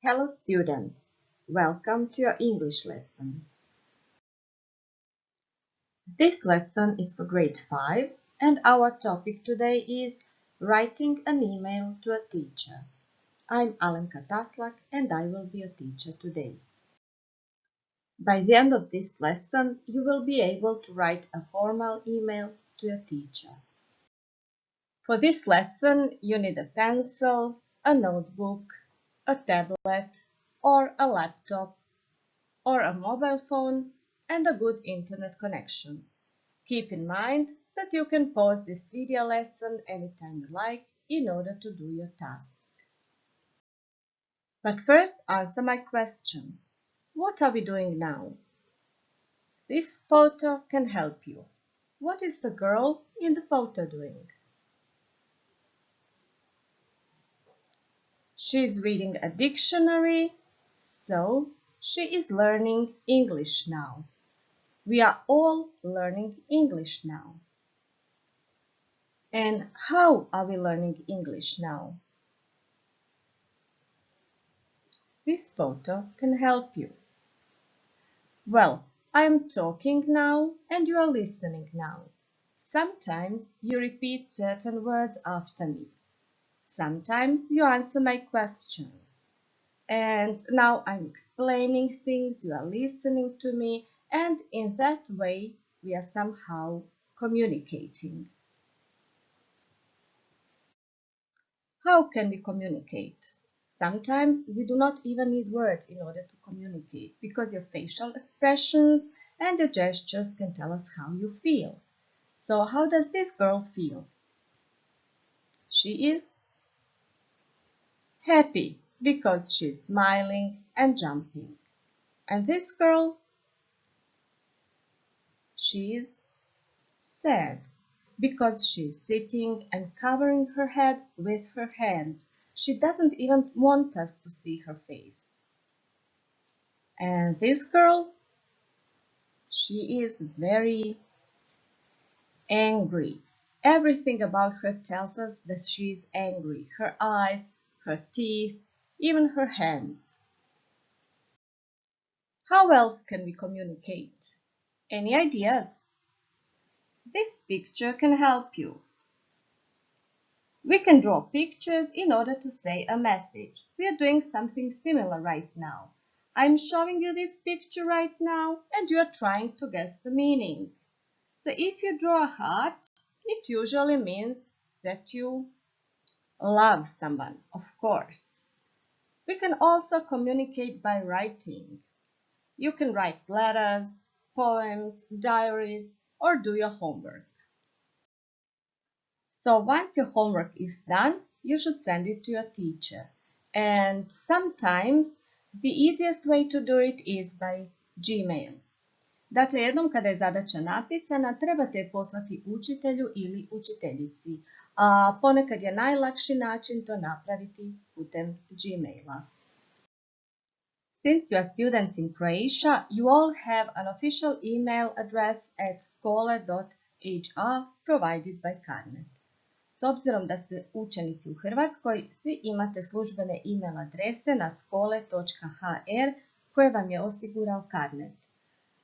Hello students, welcome to your English lesson. This lesson is for grade 5 and our topic today is writing an email to a teacher. I'm Alenka Taslak and I will be a teacher today. By the end of this lesson, you will be able to write a formal email to your teacher. For this lesson, you need a pencil, a notebook, a tablet, or a laptop, or a mobile phone, and a good internet connection. Keep in mind that you can pause this video lesson anytime you like in order to do your tasks. But first, answer my question. What are we doing now? This photo can help you. What is the girl in the photo doing? She is reading a dictionary, so she is learning English now. We are all learning English now. And how are we learning English now? This photo can help you. Well, I am talking now and you are listening now. Sometimes you repeat certain words after me. Sometimes you answer my questions. And now I'm explaining things, you are listening to me, and in that way we are somehow communicating. How can we communicate? Sometimes we do not even need words in order to communicate because your facial expressions and your gestures can tell us how you feel. So how does this girl feel? She is happy because she's smiling and jumping. And this girl, she is sad because she's sitting and covering her head with her hands. She doesn't even want us to see her face. And this girl, she is very angry. Everything about her tells us that she is angry. Her eyes, her teeth, even her hands. How else can we communicate? Any ideas? This picture can help you. We can draw pictures in order to say a message. We are doing something similar right now. I'm showing you this picture right now and you are trying to guess the meaning. So if you draw a heart, it usually means that you love someone, of course. We can also communicate by writing. You can write letters, poems, diaries, or do your homework. So once your homework is done, you should send it to your teacher. And sometimes the easiest way to do it is by Gmail. Dakle, jednom kada je zadaća napisana, trebate je poslati učitelju ili učiteljici, a ponekad je najlakši način to napraviti putem Gmaila. Since you are students in Croatia, you all have an official email address at skole.hr provided by Carnet. S obzirom da ste učenici u Hrvatskoj, svi imate službene email adrese na skole.hr koje vam je osigurao Carnet.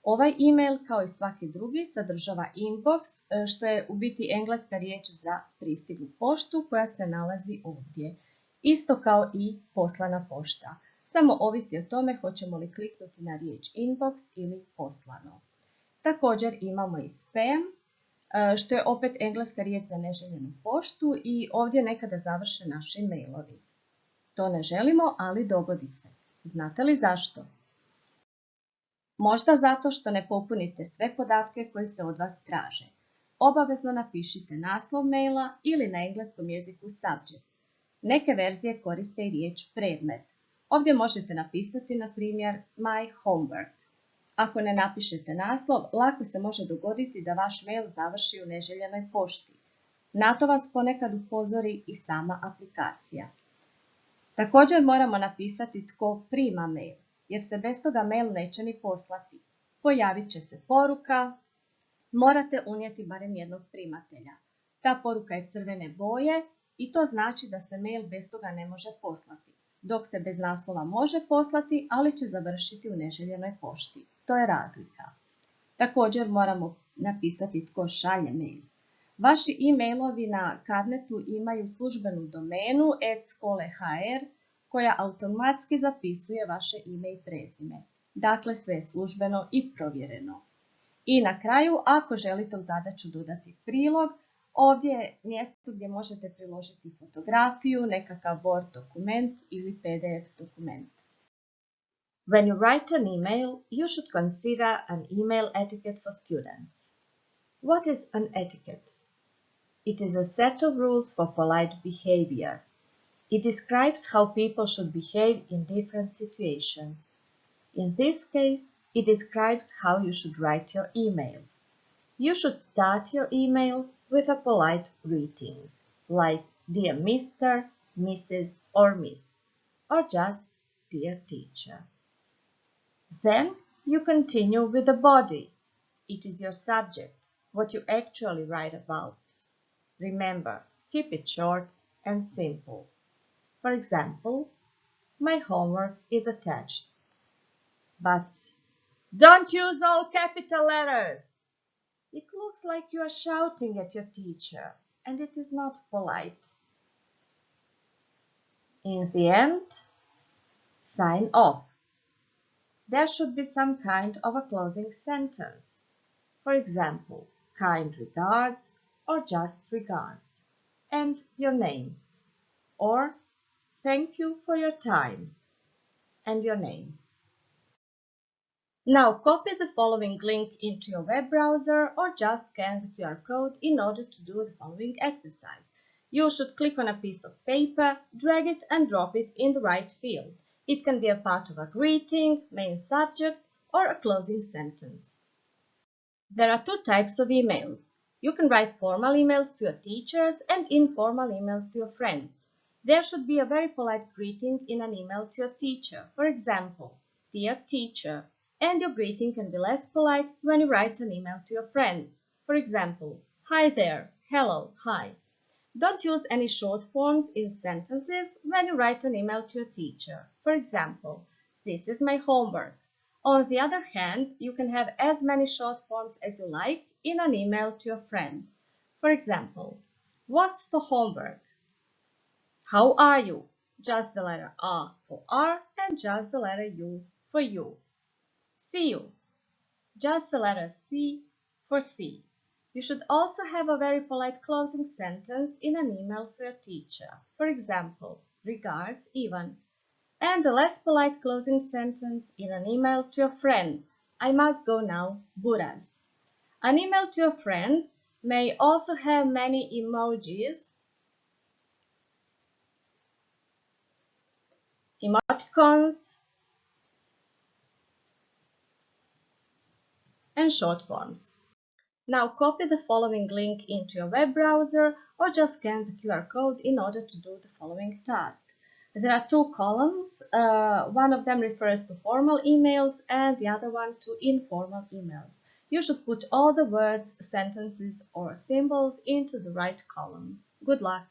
Ovaj email, kao i svaki drugi, sadržava inbox, što je u biti engleska riječ za pristiglu poštu koja se nalazi ovdje. Isto kao i poslana pošta. Samo ovisi o tome hoćemo li kliknuti na riječ inbox ili poslano. Također imamo i spam, što je opet engleska riječ za neželjenu poštu i ovdje nekada završe naši mailovi. To ne želimo, ali dogodi se. Znate li zašto? Možda zato što ne popunite sve podatke koji se od vas traže. Obavezno napišite naslov maila ili na engleskom jeziku subject. Neke verzije koriste i riječ predmet. Ovdje možete napisati, na primjer, my homework. Ako ne napišete naslov, lako se može dogoditi da vaš mail završi u neželjenoj pošti. Na to vas ponekad upozori i sama aplikacija. Također moramo napisati tko prima mail, jer se bez toga mail neće ni poslati. Pojavit će se poruka, morate unijeti barem jednog primatelja. Ta poruka je crvene boje i to znači da se mail bez toga ne može poslati. dok se bez naslova može poslati, ali će završiti u neželjenoj pošti. To je razlika. Također moramo napisati tko šalje mail. Vaši e-mailovi na Carnetu imaju službenu domenu @skole.hr koja automatski zapisuje vaše ime i prezime. Dakle, sve je službeno i provjereno. I na kraju, ako želite u zadaću dodati prilog, ovdje je mjesto gdje možete priložiti fotografiju, nekakav Word dokument ili PDF dokument. When you write an email, you should consider an email etiquette for students. What is an etiquette? It is a set of rules for polite behavior. It describes how people should behave in different situations. In this case, it describes how you should write your email. You should start your email with a polite greeting, like Dear Mr., Mrs. or Miss, or just Dear Teacher. Then you continue with the body. It is your subject, what you actually write about. Remember, keep it short and simple. For example, my homework is attached. But don't use all capital letters. It looks like you are shouting at your teacher, and it is not polite. In the end, sign off. There should be some kind of a closing sentence. For example, kind regards or just regards, and your name. Or thank you for your time, and your name. Now copy the following link into your web browser or just scan the QR code in order to do the following exercise. You should click on a piece of paper, drag it and drop it in the right field. It can be a part of a greeting, main subject, or a closing sentence. There are two types of emails. You can write formal emails to your teachers and informal emails to your friends. There should be a very polite greeting in an email to your teacher. For example, Dear Teacher. And your greeting can be less polite when you write an email to your friends. For example, Hi there, hello, hi. Don't use any short forms in sentences when you write an email to your teacher. For example, This is my homework. On the other hand, you can have as many short forms as you like in an email to your friend. For example, What's for homework? How are you? Just the letter R for R and just the letter U for U. See you. Just the letter C for C. You should also have a very polite closing sentence in an email for your teacher. For example, Regards, Ivan. And a less polite closing sentence in an email to your friend. I must go now, Buras. An email to your friend may also have many emojis, emoticons, and short forms. Now copy the following link into your web browser or just scan the QR code in order to do the following task. There are two columns. One of them refers to formal emails and the other one to informal emails. You should put all the words, sentences, or symbols into the right column. Good luck!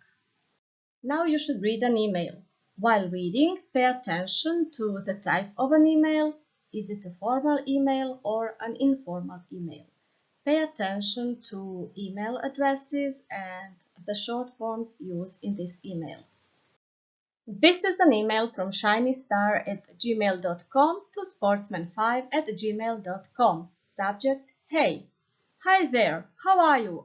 Now you should read an email. While reading, pay attention to the type of an email. Is it a formal email or an informal email? Pay attention to email addresses and the short forms used in this email. This is an email from shinystar@gmail.com to sportsman5@gmail.com. Subject, Hey. Hi there, how are you?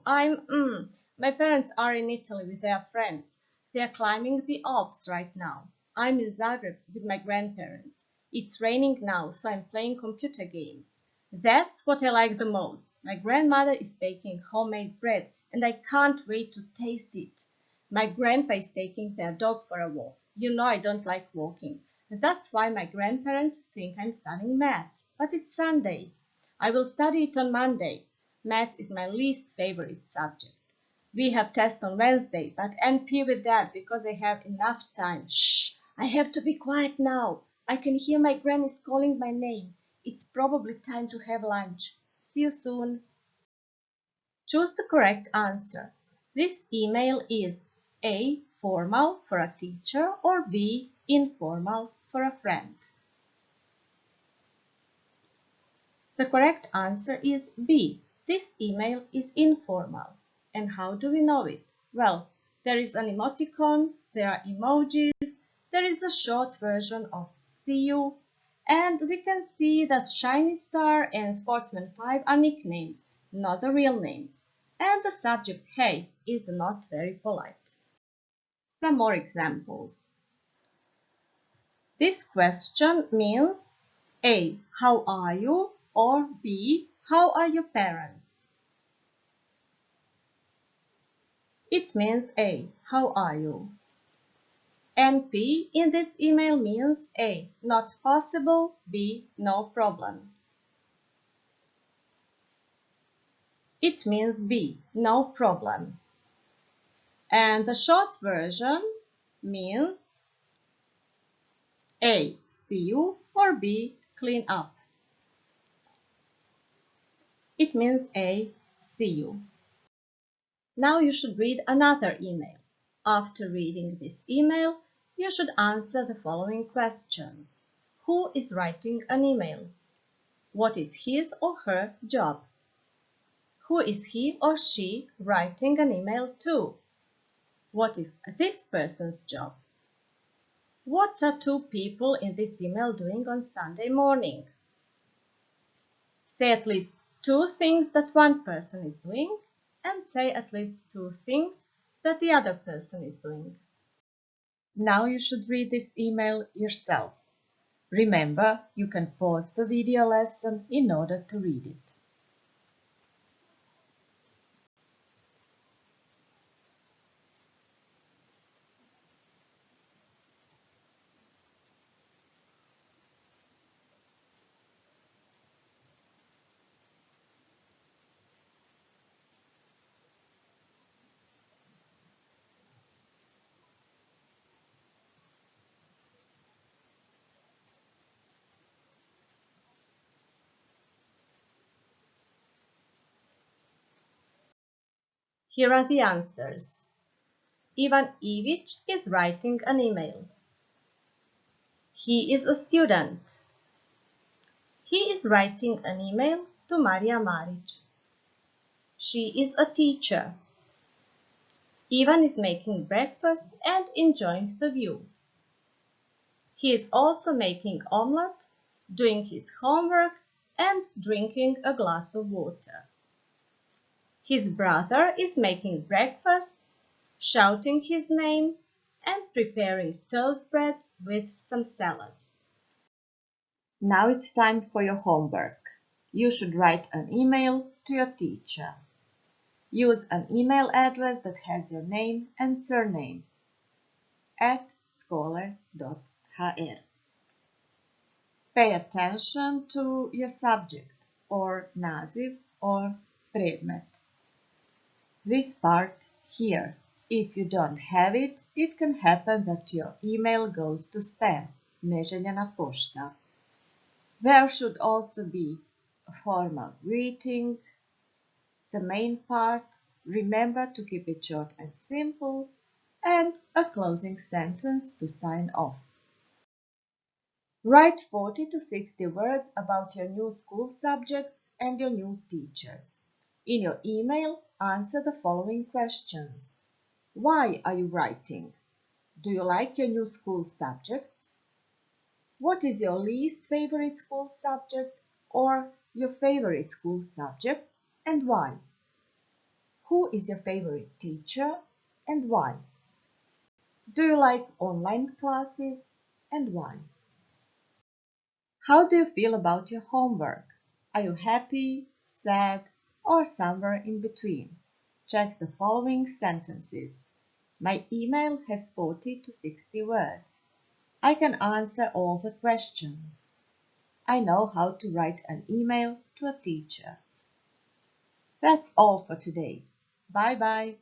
My parents are in Italy with their friends. They are climbing the Alps right now. I'm in Zagreb with my grandparents. It's raining now, so I'm playing computer games. That's what I like the most. My grandmother is baking homemade bread, and I can't wait to taste it. My grandpa is taking their dog for a walk. You know I don't like walking. That's why my grandparents think I'm studying math. But it's Sunday. I will study it on Monday. Math is my least favorite subject. We have tests on Wednesday, but NP with that because I have enough time. Shh! I have to be quiet now. I can hear my grannies calling my name. It's probably time to have lunch. See you soon. Choose the correct answer. This email is A. Formal for a teacher or B. informal for a friend. The correct answer is B. This email is informal. And how do we know it? Well, there is an emoticon, there are emojis, there is a short version of see you, and we can see that Shiny Star and Sportsman 5 are nicknames, not the real names. And the subject hey is not very polite. Some more examples. This question means A. How are you? Or B. How are your parents? It means A. How are you? And P in this email means A. Not possible, B. No problem. It means B. No problem. And the short version means A. See you or B. Clean up. It means A. See you. Now you should read another email. After reading this email, you should answer the following questions. Who is writing an email? What is his or her job? Who is he or she writing an email to? What is this person's job? What are two people in this email doing on Sunday morning? Say at least two things that one person is doing and say at least two things that the other person is doing. Now you should read this email yourself. Remember, you can pause the video lesson in order to read it. Here are the answers. Ivan Ivic is writing an email. He is a student. He is writing an email to Maria Maric. She is a teacher. Ivan is making breakfast and enjoying the view. He is also making omelette, doing his homework, and drinking a glass of water. His brother is making breakfast, shouting his name, and preparing toast bread with some salad. Now it's time for your homework. You should write an email to your teacher. Use an email address that has your name and surname @skole.hr. Pay attention to your subject or naziv or predmet. This part here. If you don't have it, it can happen that your email goes to spam, neželjena pošta. There should also be a formal greeting, the main part, remember to keep it short and simple, and a closing sentence to sign off. Write 40 to 60 words about your new school subjects and your new teachers. In your email, answer the following questions. Why are you writing? Do you like your new school subjects? What is your least favorite school subject or your favorite school subject and why? Who is your favorite teacher and why? Do you like online classes and why? How do you feel about your homework? Are you happy, sad, or somewhere in between? Check the following sentences. My email has 40 to 60 words. I can answer all the questions. I know how to write an email to a teacher. That's all for today. Bye-bye.